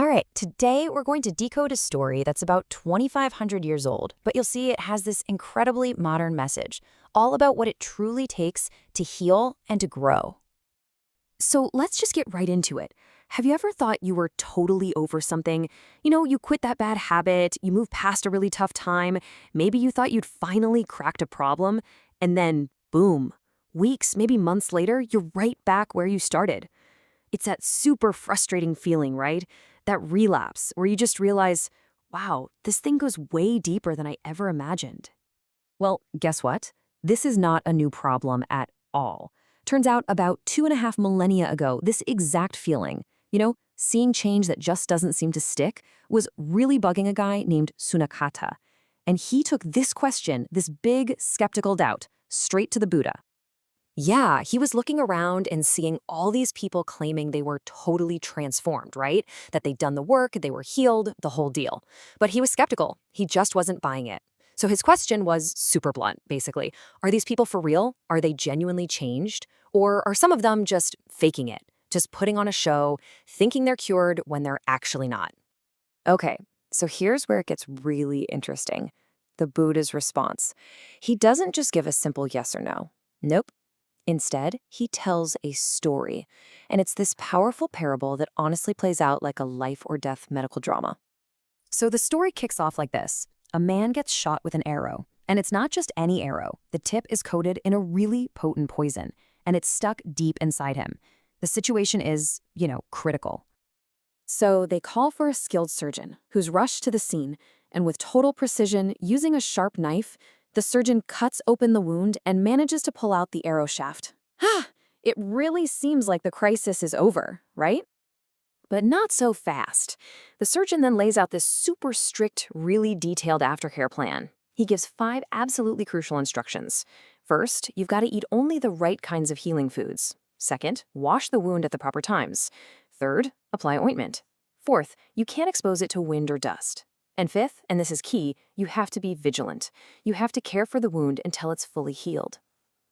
All right, today we're going to decode a story that's about 2,500 years old, but you'll see it has this incredibly modern message, all about what it truly takes to heal and to grow. So let's just get right into it. Have you ever thought you were totally over something? You quit that bad habit, you moved past a really tough time, maybe you thought you'd finally cracked a problem, and then boom, weeks, maybe months later, you're right back where you started. It's that super frustrating feeling, right? That relapse where you just realize, wow, this thing goes way deeper than I ever imagined. Well, guess what? This is not a new problem at all. Turns out about 2.5 millennia ago, this exact feeling, seeing change that just doesn't seem to stick, was really bugging a guy named Sunakkhatta. And he took this question, this big skeptical doubt, straight to the Buddha. Yeah, he was looking around and seeing all these people claiming they were totally transformed, right? That they'd done the work, they were healed, the whole deal. But he was skeptical. He just wasn't buying it. So his question was super blunt, basically. Are these people for real? Are they genuinely changed? Or are some of them just faking it, just putting on a show, thinking they're cured when they're actually not? Okay, so here's where it gets really interesting. The Buddha's response. He doesn't just give a simple yes or no. Nope. Instead, he tells a story, and it's this powerful parable that honestly plays out like a life or death medical drama. So the story kicks off like this. A man gets shot with an arrow, and it's not just any arrow. The tip is coated in a really potent poison, and it's stuck deep inside him. The situation is, critical. So they call for a skilled surgeon who's rushed to the scene, and with total precision, using a sharp knife, the surgeon cuts open the wound and manages to pull out the arrow shaft. It really seems like the crisis is over, right? But not so fast. The surgeon then lays out this super strict, really detailed aftercare plan. He gives 5 absolutely crucial instructions. First, you've got to eat only the right kinds of healing foods. Second, wash the wound at the proper times. Third, apply ointment. Fourth, you can't expose it to wind or dust. And fifth, and this is key, you have to be vigilant. You have to care for the wound until it's fully healed.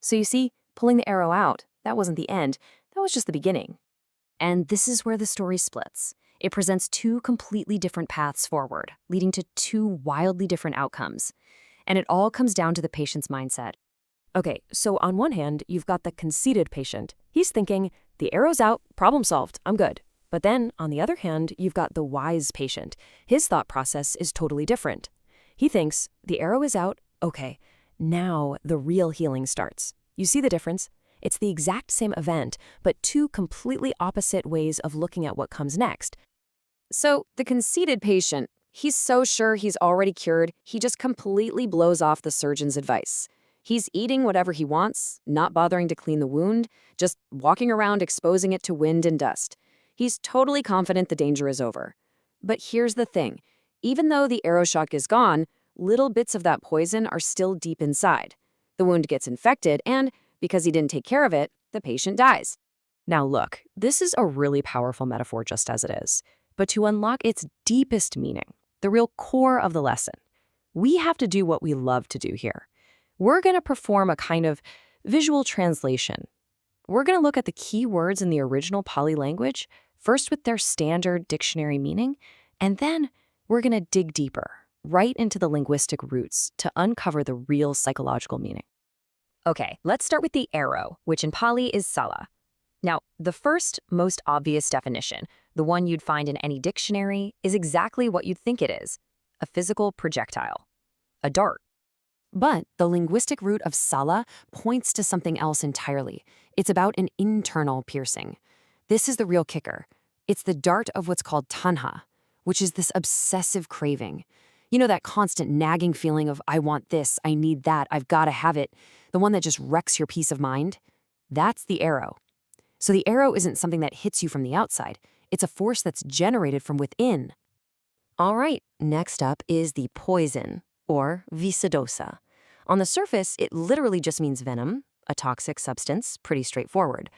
So you see, pulling the arrow out, that wasn't the end, that was just the beginning. And this is where the story splits. It presents 2 completely different paths forward, leading to 2 wildly different outcomes. And it all comes down to the patient's mindset. Okay, so on one hand, you've got the conceited patient. He's thinking, the arrow's out, problem solved, I'm good. But then, on the other hand, you've got the wise patient. His thought process is totally different. He thinks, the arrow is out, okay, now the real healing starts. You see the difference? It's the exact same event, but 2 completely opposite ways of looking at what comes next. So, the conceited patient, he's so sure he's already cured, he just completely blows off the surgeon's advice. He's eating whatever he wants, not bothering to clean the wound, just walking around exposing it to wind and dust. He's totally confident the danger is over. But here's the thing. Even though the arrow shock is gone, little bits of that poison are still deep inside. The wound gets infected, and because he didn't take care of it, the patient dies. Now look, this is a really powerful metaphor just as it is. But to unlock its deepest meaning, the real core of the lesson, we have to do what we love to do here. We're going to perform a kind of visual translation. We're going to look at the key words in the original Pali language, first with their standard dictionary meaning, and then we're going to dig deeper, right into the linguistic roots to uncover the real psychological meaning. Okay, let's start with the arrow, which in Pali is sala. Now, the first, most obvious definition, the one you'd find in any dictionary, is exactly what you'd think it is: a physical projectile, a dart. But the linguistic root of sala points to something else entirely. It's about an internal piercing. This is the real kicker. It's the dart of what's called tanha, which is this obsessive craving. That constant nagging feeling of, I want this, I need that, I've got to have it, the one that just wrecks your peace of mind. That's the arrow. So the arrow isn't something that hits you from the outside. It's a force that's generated from within. All right, next up is the poison, or visadosa. On the surface, it literally just means venom, a toxic substance, pretty straightforward.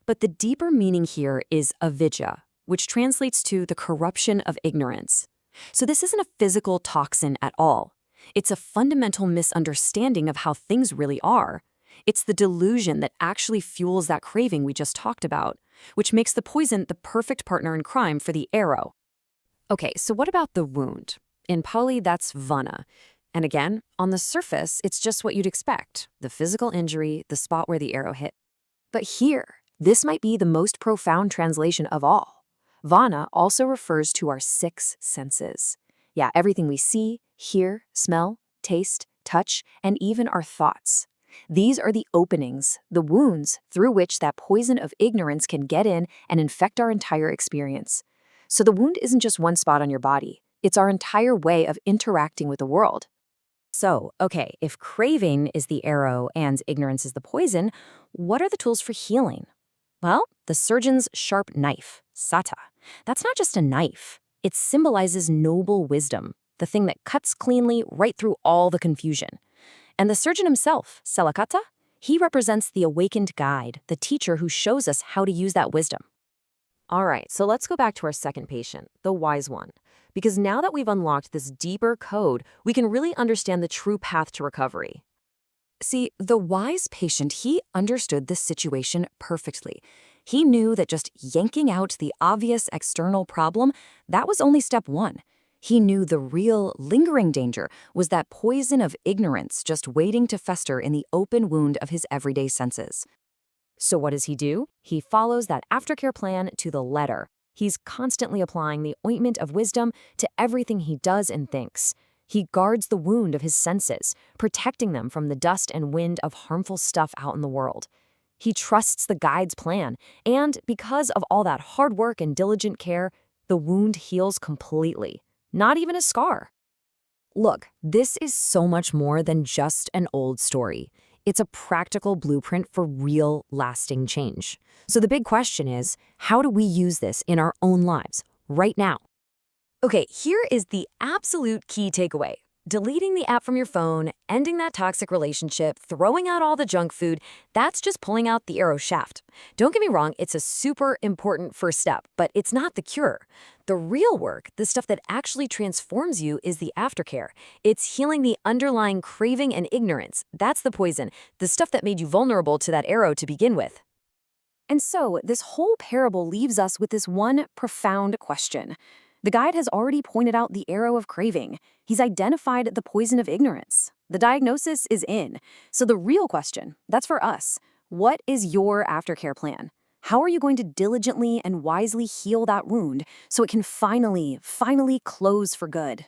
But the deeper meaning here is avidya, which translates to the corruption of ignorance. So this isn't a physical toxin at all. It's a fundamental misunderstanding of how things really are. It's the delusion that actually fuels that craving we just talked about, which makes the poison the perfect partner in crime for the arrow. Okay, so what about the wound? In Pali, that's vana. And again, on the surface, it's just what you'd expect, the physical injury, the spot where the arrow hit. But here, this might be the most profound translation of all. Vana also refers to our six senses. Yeah, everything we see, hear, smell, taste, touch, and even our thoughts. These are the openings, the wounds through which that poison of ignorance can get in and infect our entire experience. So the wound isn't just one spot on your body, it's our entire way of interacting with the world. So, okay, if craving is the arrow and ignorance is the poison, what are the tools for healing? Well, the surgeon's sharp knife, sata. That's not just a knife. It symbolizes noble wisdom, the thing that cuts cleanly right through all the confusion. And the surgeon himself, Sunakkhatta, he represents the awakened guide, the teacher who shows us how to use that wisdom. All right, so let's go back to our second patient, the wise one. Because now that we've unlocked this deeper code, we can really understand the true path to recovery. See, the wise patient, he understood the situation perfectly. He knew that just yanking out the obvious external problem, that was only step one. He knew the real, lingering danger was that poison of ignorance just waiting to fester in the open wound of his everyday senses. So what does he do? He follows that aftercare plan to the letter. He's constantly applying the ointment of wisdom to everything he does and thinks. He guards the wound of his senses, protecting them from the dust and wind of harmful stuff out in the world. He trusts the guide's plan, and because of all that hard work and diligent care, the wound heals completely. Not even a scar. Look, this is so much more than just an old story. It's a practical blueprint for real, lasting change. So the big question is, how do we use this in our own lives, right now? Okay, here is the absolute key takeaway. Deleting the app from your phone, ending that toxic relationship, throwing out all the junk food, that's just pulling out the arrow shaft. Don't get me wrong, it's a super important first step, but it's not the cure. The real work, the stuff that actually transforms you, is the aftercare. It's healing the underlying craving and ignorance. That's the poison, the stuff that made you vulnerable to that arrow to begin with. And so, this whole parable leaves us with this one profound question. The guide has already pointed out the arrow of craving. He's identified the poison of ignorance. The diagnosis is in. So the real question, that's for us. What is your aftercare plan? How are you going to diligently and wisely heal that wound so it can finally close for good?